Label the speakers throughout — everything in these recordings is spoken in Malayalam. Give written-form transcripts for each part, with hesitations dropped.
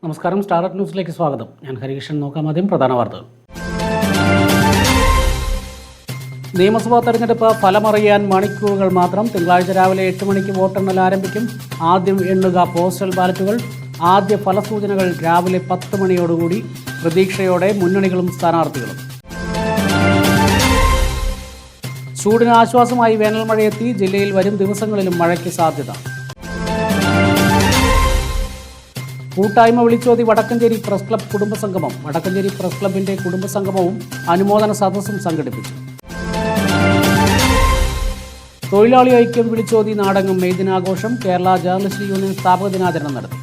Speaker 1: നമസ്കാരം, സ്റ്റാർട്ട് ന്യൂസിലേക്ക് സ്വാഗതം. ഞാൻ ഹരികൃഷ്ണൻ. നോക്കാം ആദ്യം പ്രധാന വാർത്തകൾ. നിയമസഭാ തെരഞ്ഞെടുപ്പ് ഫലമറിയാൻ മണിക്കൂറുകൾ മാത്രം. തിങ്കളാഴ്ച രാവിലെ 8 മണിക്ക് വോട്ടെണ്ണൽ ആരംഭിക്കും. ആദ്യം എണ്ണുക പോസ്റ്റൽ ബാലറ്റുകൾ. ആദ്യ ഫലസൂചനകൾ രാവിലെ 10 മണിയോടുകൂടി. പ്രതീക്ഷയോടെ മുന്നണികളും സ്ഥാനാർത്ഥികളും. ചൂടിന് ആശ്വാസമായി വേനൽ മഴയെത്തി. ജില്ലയിൽ വരും ദിവസങ്ങളിലും മഴയ്ക്ക് സാധ്യത. കൂട്ടായ്മ വിളിച്ചോതി വടക്കഞ്ചേരി പ്രസ് ക്ലബ് കുടുംബസംഗമം. വടക്കഞ്ചേരി പ്രസ് ക്ലബിന്റെ കുടുംബസംഗമവും അനുമോദന സദസ്സും സംഘടിപ്പിച്ചു. തൊഴിലാളി ഐക്യം വിളിച്ചോതി നാടകം മെയ് ദിനാഘോഷം. കേരള ജേർണലിസ്റ്റ് യൂണിയൻ സ്ഥാപക ദിനാചരണം നടത്തി.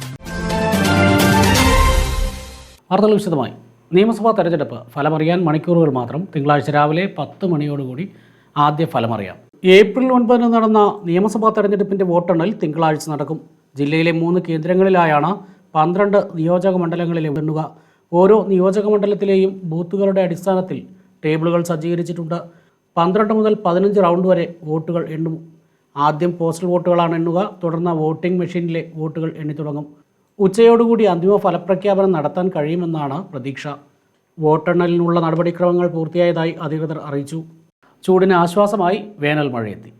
Speaker 1: വാർത്തകൾ വിശദമായി. നിയമസഭാ തെരഞ്ഞെടുപ്പ് ഫലമറിയാൻ മണിക്കൂറുകൾ മാത്രം. തിങ്കളാഴ്ച രാവിലെ 10 മണിയോടുകൂടി ആദ്യ ഫലമറിയാം. ഏപ്രിൽ 9 നടന്ന നിയമസഭാ തെരഞ്ഞെടുപ്പിന്റെ വോട്ടെണ്ണൽ തിങ്കളാഴ്ച നടക്കും. ജില്ലയിലെ 3 കേന്ദ്രങ്ങളിലായാണ് 12 നിയോജക മണ്ഡലങ്ങളിലെ എണ്ണുക. ഓരോ നിയോജക മണ്ഡലത്തിലെയും ബൂത്തുകളുടെ അടിസ്ഥാനത്തിൽ ടേബിളുകൾ സജ്ജീകരിച്ചിട്ടുണ്ട്. 12 മുതൽ 15 റൗണ്ട് വരെ വോട്ടുകൾ എണ്ണും. ആദ്യം പോസ്റ്റൽ വോട്ടുകളാണ് എണ്ണുക. തുടർന്ന് വോട്ടിംഗ് മെഷീനിലെ വോട്ടുകൾ എണ്ണിത്തുടങ്ങും. ഉച്ചയോടുകൂടി അന്തിമ ഫലപ്രഖ്യാപനം നടത്താൻ കഴിയുമെന്നാണ് പ്രതീക്ഷ. വോട്ടെണ്ണലിനുള്ള നടപടിക്രമങ്ങൾ പൂർത്തിയായതായി അധികൃതർ അറിയിച്ചു. ചൂടിന് ആശ്വാസമായി വേനൽ മഴയെത്തി.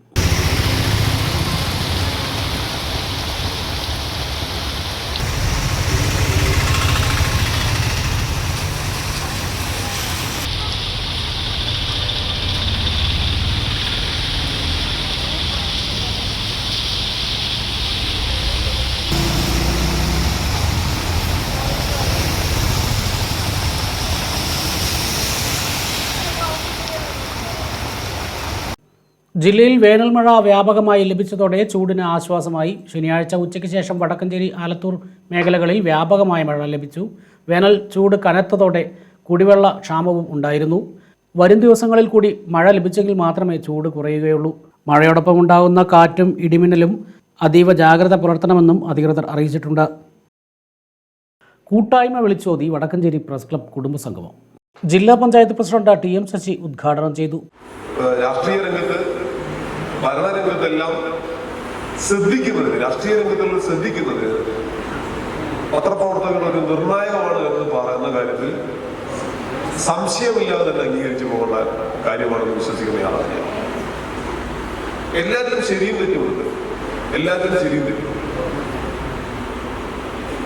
Speaker 1: ജില്ലയിൽ വേനൽമഴ വ്യാപകമായി ലഭിച്ചതോടെ ചൂടിന് ആശ്വാസമായി. ശനിയാഴ്ച ഉച്ചയ്ക്ക് ശേഷം വടക്കഞ്ചേരി, ആലത്തൂർ മേഖലകളിൽ വ്യാപകമായ മഴ ലഭിച്ചു. വേനൽ ചൂട് കനത്തതോടെ കുടിവെള്ള ക്ഷാമവും ഉണ്ടായിരുന്നു. വരും ദിവസങ്ങളിൽ കൂടി മഴ ലഭിച്ചെങ്കിൽ മാത്രമേ ചൂട് കുറയുകയുള്ളൂ. മഴയോടൊപ്പം ഉണ്ടാകുന്ന കാറ്റും ഇടിമിന്നലും അതീവ ജാഗ്രത പുലർത്തണമെന്നും അധികൃതർ അറിയിച്ചിട്ടുണ്ട്. കൂട്ടായ്മ വിളിച്ചോതി വടക്കഞ്ചേരി പ്രസ് ക്ലബ് കുടുംബസംഗമം. ജില്ലാ പഞ്ചായത്ത് പ്രസിഡന്റ് TM ശശി ഉദ്ഘാടനം ചെയ്തു.
Speaker 2: രാഷ്ട്രീയ രംഗത്ത്, ഭരണരംഗത്തെല്ലാം ശ്രദ്ധിക്കുന്നത്, രാഷ്ട്രീയ രംഗത്തുള്ള ശ്രദ്ധിക്കുന്നത് പത്രപ്രവർത്തകർ ഒരു നിർണായകമാണ് എന്ന് പറയുന്ന കാര്യത്തിൽ സംശയമില്ലാതെ തന്നെ അംഗീകരിച്ചു പോകേണ്ട കാര്യമാണെന്ന് വിശ്വസിക്കുന്നയാളാണ്. എല്ലാത്തിലും ശരിയും തെറ്റുമുണ്ട്. എല്ലാത്തിലും ശരിയും തെറ്റും.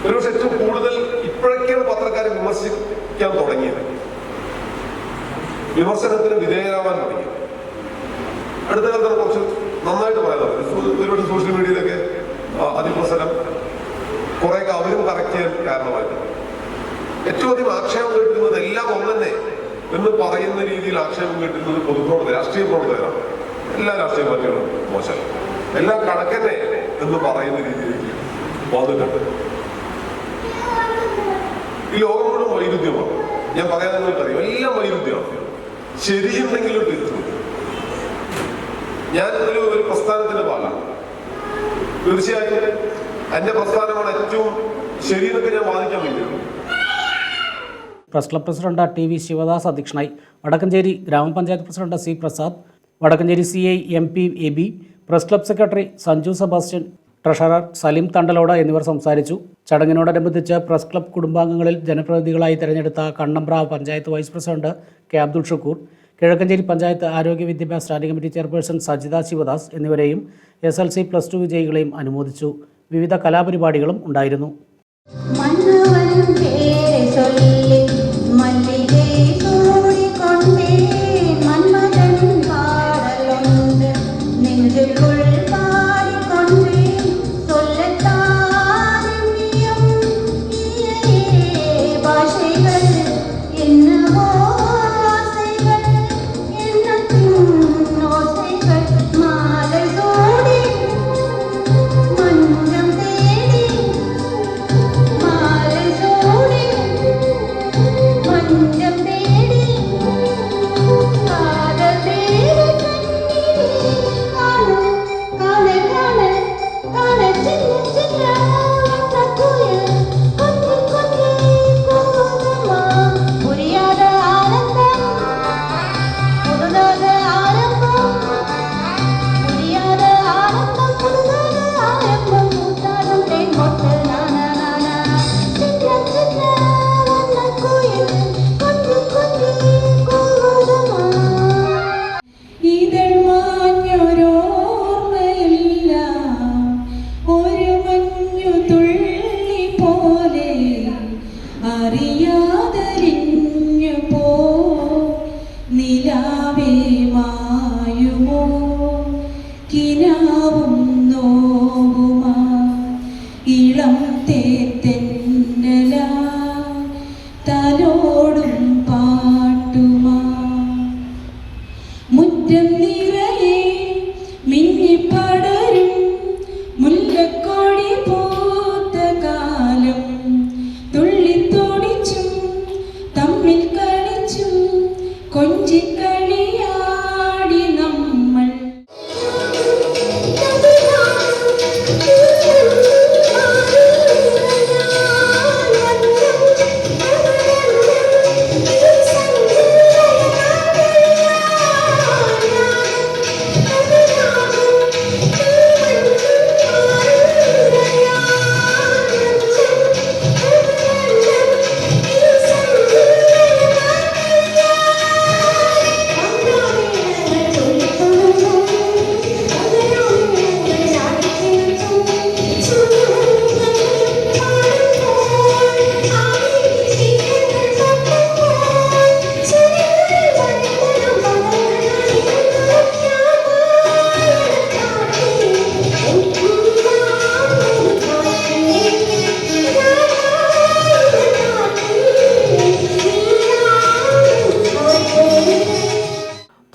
Speaker 2: ഒരുപക്ഷെ ഏറ്റവും കൂടുതൽ ഇപ്പോഴൊക്കെയാണ് പത്രക്കാരെ വിമർശിക്കാൻ തുടങ്ങിയത്, വിമർശനത്തിന് വിധേയരാവാൻ തുടങ്ങി. അടുത്ത കാലത്ത് കുറച്ച് നന്നായിട്ട് പറയാൻ ഒരുപാട് സോഷ്യൽ മീഡിയയിലൊക്കെ അതിപ്രസരം കുറേയൊക്കെ അവരും കറക്റ്റ് ചെയ്യാൻ കാരണമായിട്ടുണ്ട്. ഏറ്റവും അധികം ആക്ഷേപം കേട്ടിരുന്നത് എല്ലാം ഒന്നെ എന്ന് പറയുന്ന രീതിയിൽ ആക്ഷേപം കേട്ടിരുന്നത് പൊതുപ്രവർത്തകർ, രാഷ്ട്രീയ പ്രവർത്തകരാണ്. എല്ലാ രാഷ്ട്രീയ പാർട്ടികളും മോശം, എല്ലാം കണക്കന്നെ എന്ന് പറയുന്ന രീതിയിലേക്ക് വന്നിട്ടുണ്ട്. ഈ ലോകം മുഴുവൻ വൈരുദ്ധ്യമാണ്. ഞാൻ പറയാൻ നിങ്ങൾക്കറിയാം, എല്ലാം വൈരുദ്ധ്യമാണ്. ശരിയുണ്ടെങ്കിലും തിരുത്തും. ഞാൻ ഒരു പ്രസ്ഥാനത്തിന്റെ ഭാഗമാണ്. തീർച്ചയായും എന്റെ പ്രസ്ഥാനമാണ് ഏറ്റവും ശരിയെന്നൊക്കെ ഞാൻ വാദിക്കാൻ വേണ്ടിയുള്ളൂ.
Speaker 1: Press club president TV Sivadas അധ്യക്ഷനായി. വടക്കഞ്ചേരി ഗ്രാമപഞ്ചായത്ത് president C Prasad, Vadakkanchery CI MP AB, press club secretary Sanju Sebastian, treasurer Salim Thandalode എന്നിവർ സംസാരിച്ചു. ചടങ്ങിനോടനുബന്ധിച്ച് പ്രസ് ക്ലബ് കുടുംബാംഗങ്ങളിൽ ജനപ്രതിനിധികളായി തെരഞ്ഞെടുത്ത Kannambra panchayat vice president K Abdul Shukkur, Kizhakkanchery panchayat ആരോഗ്യ വിദ്യാഭ്യാസ standing committee chairperson Sajitha Sivadas എന്നിവരെയും SLC +2 വിജയികളെയും അനുമോദിച്ചു. വിവിധ കലാപരിപാടികളും ഉണ്ടായിരുന്നു.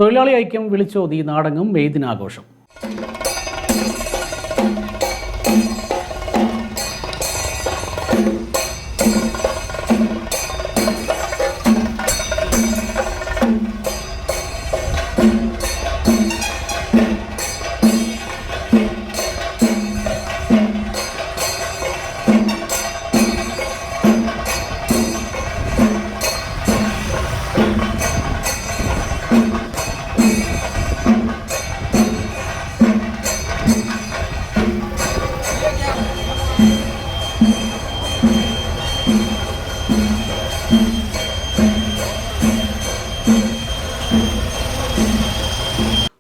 Speaker 1: തൊഴിലാളി ഐക്യം വിളിച്ചോതി നാടെങ്ങും മെയ് ദിനാഘോഷം.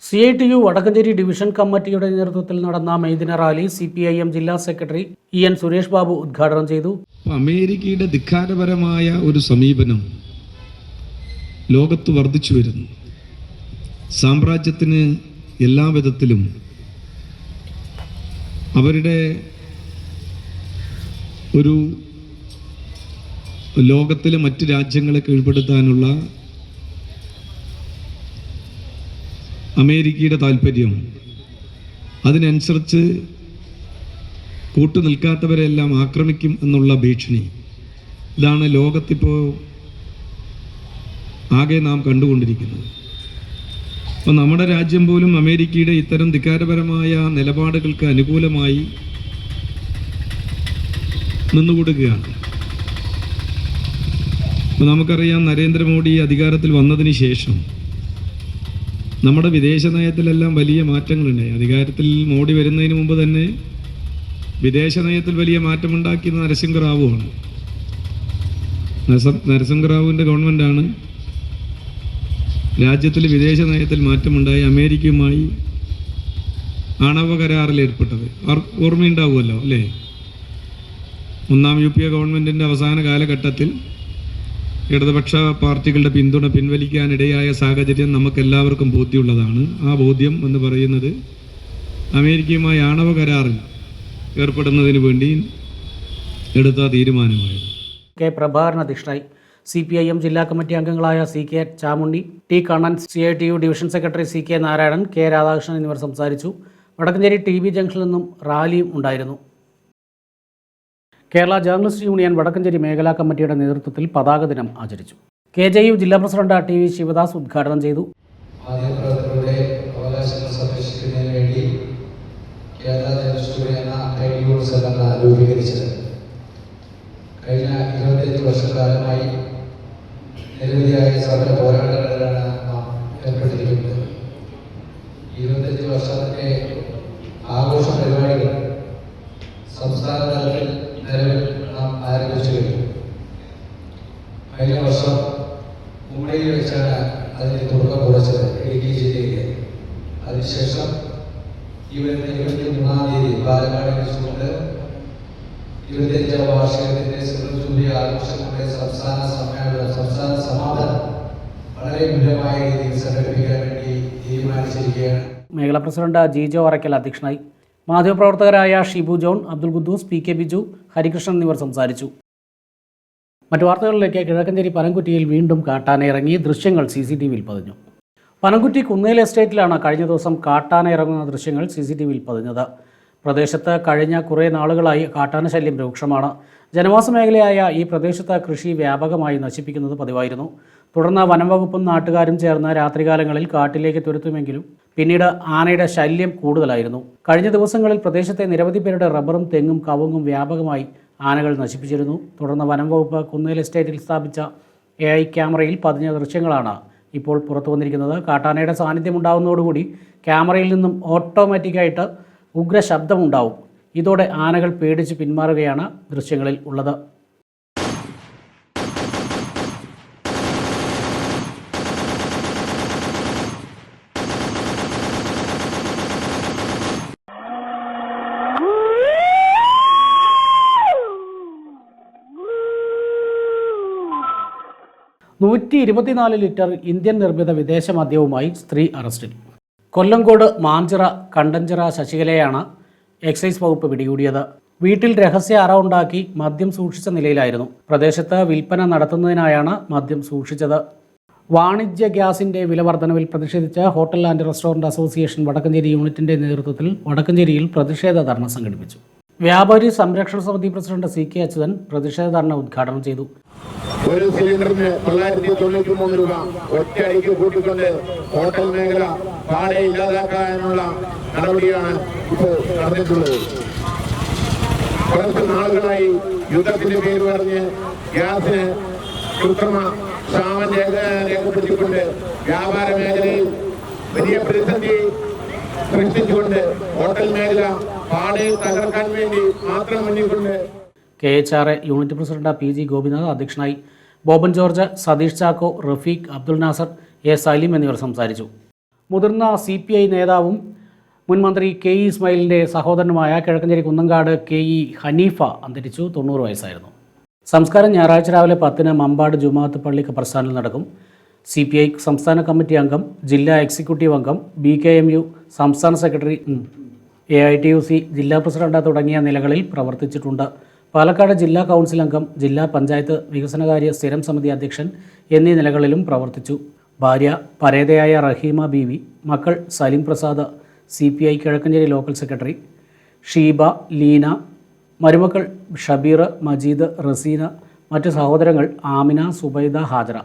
Speaker 1: CITU വടക്കഞ്ചേരി ഡിവിഷൻ കമ്മിറ്റിയുടെ നേതൃത്വത്തിൽ നടന്ന മെയ് ദിന റാലി CPIM ജില്ലാ സെക്രട്ടറി EN സുരേഷ് ബാബു ഉദ്ഘാടനം ചെയ്തു.
Speaker 3: അമേരിക്കയുടെ ധിക്കാരപരമായ ഒരു സമീപനം ലോകത്ത് വർദ്ധിച്ചു വരുന്നു. സാമ്രാജ്യത്തിന് എല്ലാ വിധത്തിലും അവരുടെ ഒരു ലോകത്തിലെ മറ്റ് രാജ്യങ്ങളെ കീഴ്പ്പെടുത്താനുള്ള അമേരിക്കയുടെ താല്പര്യം, അതിനനുസരിച്ച് കൂട്ടുനിൽക്കാത്തവരെല്ലാം ആക്രമിക്കും എന്നുള്ള ഭീഷണി, ഇതാണ് ലോകത്തിപ്പോൾ ആകെ നാം കണ്ടുകൊണ്ടിരിക്കുന്നത്. അപ്പോൾ നമ്മുടെ രാജ്യം പോലും അമേരിക്കയുടെ ഇത്തരം ധിക്കാരപരമായ നിലപാടുകൾക്ക് അനുകൂലമായി നിന്നുകൊടുക്കുകയാണ്. അപ്പോൾ നമുക്കറിയാം, നരേന്ദ്രമോദി അധികാരത്തിൽ വന്നതിന് ശേഷം നമ്മുടെ വിദേശ നയത്തിലെല്ലാം വലിയ മാറ്റങ്ങളുണ്ടായി. അധികാരത്തിൽ മോഡി വരുന്നതിന് മുമ്പ് തന്നെ വിദേശ നയത്തിൽ വലിയ മാറ്റമുണ്ടാക്കിയത് നരസിംഹറാവുവാണ്. നരസിംഹറാവുവിൻ്റെ ഗവൺമെൻറ്റാണ് രാജ്യത്തിൽ വിദേശ നയത്തിൽ മാറ്റമുണ്ടായി അമേരിക്കയുമായി ആണവ കരാറിൽ ഏർപ്പെട്ടത്. ഓർമ്മയുണ്ടാവുമല്ലോ അല്ലേ? ഒന്നാം UPA ഗവൺമെൻറ്റിൻ്റെ അവസാന കാലഘട്ടത്തിൽ ഇടതുപക്ഷ പാർട്ടികളുടെ പിന്തുണ പിൻവലിക്കാനിടയായ സാഹചര്യം നമുക്കെല്ലാവർക്കും ബോധ്യമുള്ളതാണ്. ആ ബോധ്യം എന്ന് പറയുന്നത് അമേരിക്കയുമായി ആണവ കരാറിൽ ഏർപ്പെടുന്നതിന് വേണ്ടി എടുത്ത തീരുമാനമായിരുന്നു.
Speaker 1: K. പ്രഭാകരൻ അധ്യക്ഷനായി. CPIM ജില്ലാ കമ്മിറ്റി അംഗങ്ങളായ CK Chamunni, T. Kannan, CITU division secretary CK Narayanan, K. Radhakrishnan എന്നിവർ സംസാരിച്ചു. വടക്കഞ്ചേരി TB ജംഗ്ഷനിൽ നിന്നും റാലിയും ഉണ്ടായിരുന്നു. കേരള ജേർണലിസ്റ്റ് യൂണിയൻ വടക്കഞ്ചേരി മേഖലാ കമ്മിറ്റിയുടെ നേതൃത്വത്തിൽ പതാക ദിനം ആചരിച്ചു. KJU ജില്ലാ പ്രസിഡന്റ് TV ശിവദാസ് ഉദ്ഘാടനം ചെയ്തു.
Speaker 4: മാധ്യമപ്രവർത്തകരുടെ അവകാശങ്ങൾ സംരക്ഷിക്കുന്നതിന് വേണ്ടി കേരള ജേർണലിസ്റ്റ് യൂണിയൻ എന്ന ട്രേഡ് സംഘടന രൂപീകരിച്ചത്. കഴിഞ്ഞ 25 വർഷക്കാലമായി നിരവധിയായ സമര പോരാട്ടങ്ങളിലാണ് നാം ഏർപ്പെട്ടിരിക്കുന്നത്. 25 വർഷത്തെ ആഘോഷ പരിപാടികൾ സംസ്ഥാന തലത്തിൽ നിലവിൽ നാം ആരംഭിച്ചു കഴിഞ്ഞു. കഴിഞ്ഞ വർഷം മുംബൈയിൽ വെച്ചാണ് അതിന് തുടക്കം കുറിച്ചത്, ഇടുക്കി ജില്ലയിൽ. അതിനുശേഷം ഈ വരുന്ന 23-ാം തീയതി പാലക്കാട് വെച്ചുകൊണ്ട് 25ാം വാർഷികത്തിൻ്റെ ജൂബിലി ആഘോഷങ്ങളുടെ സംസ്ഥാന സമാപനം വളരെ വിപുലമായ രീതിയിൽ സംഘടിപ്പിക്കാൻ വേണ്ടി തീരുമാനിച്ചിരിക്കുകയാണ്.
Speaker 1: മേഖലാ പ്രസിഡന്റ് ജിജോ അറയ്ക്കൽ അധ്യക്ഷനായി. മാധ്യമപ്രവർത്തകരായ ഷിബു ജോൺ, അബ്ദുൽ ഖുദ്ദൂസ്, PK ബിജു, ഹരികൃഷ്ണൻ എന്നിവർ സംസാരിച്ചു. മറ്റു വാർത്തകളിലേക്ക്. കിഴക്കഞ്ചേരി പനംകുറ്റിയിൽ വീണ്ടും കാട്ടാന ഇറങ്ങി. ദൃശ്യങ്ങൾ CCTVയിൽ പതിഞ്ഞു. പനംകുറ്റി കുന്നേൽ എസ്റ്റേറ്റിലാണ് കഴിഞ്ഞ ദിവസം കാട്ടാന ഇറങ്ങുന്ന ദൃശ്യങ്ങൾ CCTVയിൽ പതിഞ്ഞത്. പ്രദേശത്ത് കഴിഞ്ഞ കുറേ നാളുകളായി കാട്ടാന ശല്യം രൂക്ഷമാണ്. ജനവാസ മേഖലയായ ഈ പ്രദേശത്ത് കൃഷി വ്യാപകമായി നശിപ്പിക്കുന്നത് പതിവായിരുന്നു. തുടർന്ന് വനംവകുപ്പും നാട്ടുകാരും ചേർന്ന് രാത്രികാലങ്ങളിൽ കാട്ടിലേക്ക് തുരത്തുമെങ്കിലും പിന്നീട് ആനയുടെ ശല്യം കൂടുതലായിരുന്നു. കഴിഞ്ഞ ദിവസങ്ങളിൽ പ്രദേശത്തെ നിരവധി പേരുടെ റബ്ബറും തെങ്ങും കവുങ്ങും വ്യാപകമായി ആനകൾ നശിപ്പിച്ചിരുന്നു. തുടർന്ന് വനംവകുപ്പ് കുന്നേൽ എസ്റ്റേറ്റിൽ സ്ഥാപിച്ച AI ക്യാമറയിൽ പതിഞ്ഞ ദൃശ്യങ്ങളാണ് ഇപ്പോൾ പുറത്തു വന്നിരിക്കുന്നത്. കാട്ടാനയുടെ സാന്നിധ്യം ഉണ്ടാകുന്നതോടുകൂടി ക്യാമറയിൽ നിന്നും ഓട്ടോമാറ്റിക്കായിട്ട് ഉഗ്ര ശബ്ദമുണ്ടാവും. ഇതോടെ ആനകൾ പേടിച്ച് പിന്മാറുകയാണ് ദൃശ്യങ്ങളിൽ ഉള്ളത്. $124 ലിറ്റർ ഇന്ത്യൻ നിർമ്മിത വിദേശ മദ്യവുമായി സ്ത്രീ അറസ്റ്റിൽ. കൊല്ലങ്കോട് മാഞ്ചിറ കണ്ടഞ്ചിറ ശശികലയാണ് എക്സൈസ് വകുപ്പ് പിടികൂടിയത്. വീട്ടിൽ രഹസ്യ അറ ഉണ്ടാക്കി മദ്യം സൂക്ഷിച്ച നിലയിലായിരുന്നു. പ്രദേശത്ത് വിൽപ്പന നടത്തുന്നതിനായാണ് മദ്യം സൂക്ഷിച്ചത്. വാണിജ്യ ഗ്യാസിൻ്റെ വില വർധനവിൽ പ്രതിഷേധിച്ച് hotel and restaurant association Vadakkanchery യൂണിറ്റിൻ്റെ നേതൃത്വത്തിൽ വടക്കഞ്ചേരിയിൽ പ്രതിഷേധ ധർണ സംഘടിപ്പിച്ചു. വ്യാപാരി സംരക്ഷണ സമിതി പ്രസിഡന്റ് CK അച്യുതൻ പ്രതിഷേധ ധർണ ഉദ്ഘാടനം ചെയ്തു.
Speaker 5: ഒരു സിലിണ്ടറിന് 993 രൂപ ഒറ്റയടിക്ക് കൂട്ടിക്കൊണ്ട് ഹോട്ടൽ മേഖല പാടെ ഇല്ലാതാക്കാനുള്ള നടപടിയാണ് ഇപ്പോൾ നടന്നിട്ടുള്ളത്. കുറച്ച് നാളുകളായി യുദ്ധത്തിന്റെ പേര് പറഞ്ഞ് ഗ്യാസിന് കൃത്രിമ ക്ഷാമം രേഖപ്പെടുത്തിക്കൊണ്ട് വ്യാപാര മേഖലയിൽ വലിയ പ്രതിസന്ധി സൃഷ്ടിച്ചുകൊണ്ട് ഹോട്ടൽ മേഖല പാടെ തകർക്കാൻ വേണ്ടി മാത്രം മുന്നിക്കൊണ്ട്
Speaker 1: KHRA unit president PG Gopinath അധ്യക്ഷനായി. ബോബൻ ജോർജ്, സതീഷ് ചാക്കോ, റഫീഖ്, അബ്ദുൽ നാസർ, A സലീം എന്നിവർ സംസാരിച്ചു. മുതിർന്ന CPI നേതാവും മുൻ മന്ത്രി KE ഇസ്മായിലിൻ്റെ സഹോദരനുമായ കിഴക്കഞ്ചേരി കുന്നങ്കാട് KE ഹനീഫ അന്തരിച്ചു. 90 വയസ്സായിരുന്നു. സംസ്കാരം ഞായറാഴ്ച രാവിലെ 10-ന് മമ്പാട് ജുമാഅത്ത് പള്ളി ഖബർസ്ഥാനിൽ നടക്കും. CPI സംസ്ഥാന കമ്മിറ്റി അംഗം, ജില്ലാ എക്സിക്യൂട്ടീവ് അംഗം, BKMU സംസ്ഥാന സെക്രട്ടറി, AITUC ജില്ലാ പ്രസിഡന്റ് തുടങ്ങിയ നിലകളിൽ പ്രവർത്തിച്ചിട്ടുണ്ട്. പാലക്കാട് ജില്ലാ കൗൺസിൽ അംഗം, ജില്ലാ പഞ്ചായത്ത് വികസനകാര്യ സ്ഥിരം സമിതി അധ്യക്ഷൻ എന്നീ നിലകളിലും പ്രവർത്തിച്ചു. ഭാര്യ പരേതയായ റഹീമ ബീവി, മക്കൾ Saleem Prasad CPI Kizhakkanchery local secretary, Sheeba, Leena, മരുമക്കൾ ഷബീർ, മജീദ്, റസീന, മറ്റ് സഹോദരങ്ങൾ ആമിന, സുബൈദ, ഹാജറ.